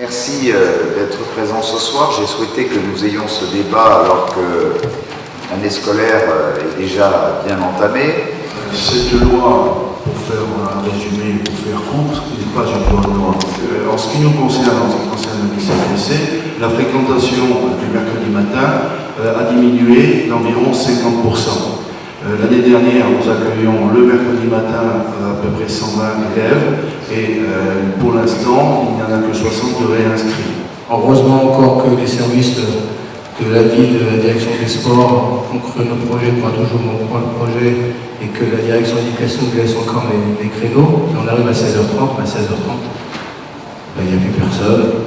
Merci d'être présent ce soir. J'ai souhaité que nous ayons ce débat alors que l'année scolaire est déjà bien entamée. Cette loi, pour faire un résumé, pour faire court, n'est pas une bonne loi. En ce qui nous concerne, en ce qui concerne le lycée, la fréquentation du mercredi matin a diminué d'environ 50%. L'année dernière, nous accueillions le mercredi matin à peu près 120 élèves et pour l'instant, il n'y en a que 60 de réinscrits. Heureusement encore que les services de la ville, de la direction des sports ont cru nos projets, pour toujours mon projet, et que la direction de l'éducation nous laisse encore les créneaux. Et on arrive à 16h30, à 16h30, il n'y a plus personne,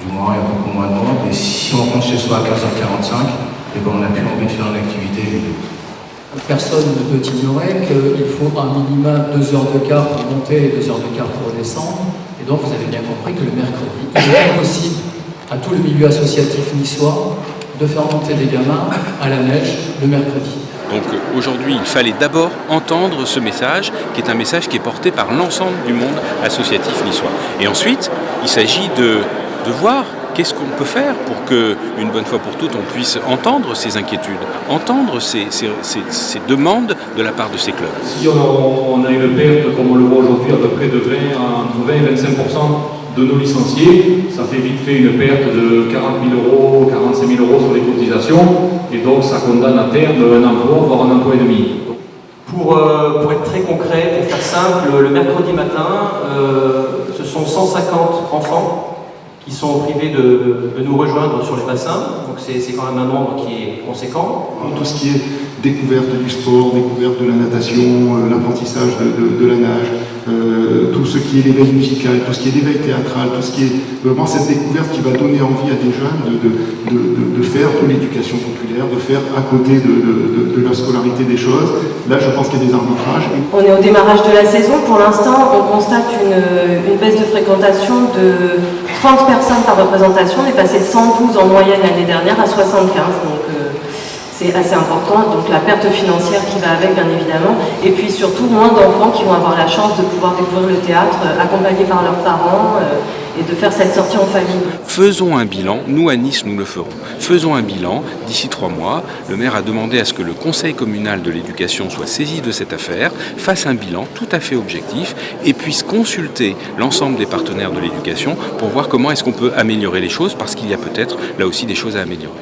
du moins il y a beaucoup moins de monde, et si on rentre chez soi à 15h45, on n'a plus envie de faire une activité. Personne ne peut ignorer qu'il faut un minimum 2 heures de quart pour monter et 2 heures de quart pour descendre. Et donc vous avez bien compris que le mercredi, il est possible à tout le milieu associatif niçois de faire monter des gamins à la neige le mercredi. Donc aujourd'hui, il fallait d'abord entendre ce message, qui est un message qui est porté par l'ensemble du monde associatif niçois. Et ensuite, il s'agit de voir qu'est-ce qu'on peut faire pour que, une bonne fois pour toutes, on puisse entendre ces inquiétudes, entendre ces demandes de la part de ces clubs. Si on a une perte, comme on le voit aujourd'hui, à peu près de entre 20 et 25% de nos licenciés, ça fait vite fait une perte de 40 000 euros, 45 000 euros sur les cotisations, et donc ça condamne à perdre un emploi, voire un emploi et demi. Pour être très concret, pour faire simple, le mercredi matin, ce sont 150 enfants qui sont privés de nous rejoindre sur les bassins, donc c'est quand même un nombre qui est conséquent. Tout ce qui est découverte du sport, découverte de la natation, l'apprentissage de la nage, tout ce qui est l'éveil musical, tout ce qui est l'éveil théâtral, tout ce qui est vraiment cette découverte qui va donner envie à des jeunes de faire de l'éducation populaire, de faire à côté de leur scolarité des choses. Là, je pense qu'il y a des arbitrages. On est au démarrage de la saison. Pour l'instant, on constate une baisse de fréquentation de 30 personnes par représentation. On est passé de 112 en moyenne l'année dernière à 75. Donc c'est assez important. Donc la perte financière qui va avec, bien évidemment. Et puis surtout, moins d'enfants qui vont avoir la chance de pouvoir découvrir le théâtre accompagnés par leurs parents et de faire cette sortie en famille. Faisons un bilan, nous à Nice nous le ferons. Faisons un bilan d'ici 3 mois. Le maire a demandé à ce que le conseil communal de l'éducation soit saisi de cette affaire, fasse un bilan tout à fait objectif et puisse consulter l'ensemble des partenaires de l'éducation pour voir comment est-ce qu'on peut améliorer les choses, parce qu'il y a peut-être là aussi des choses à améliorer.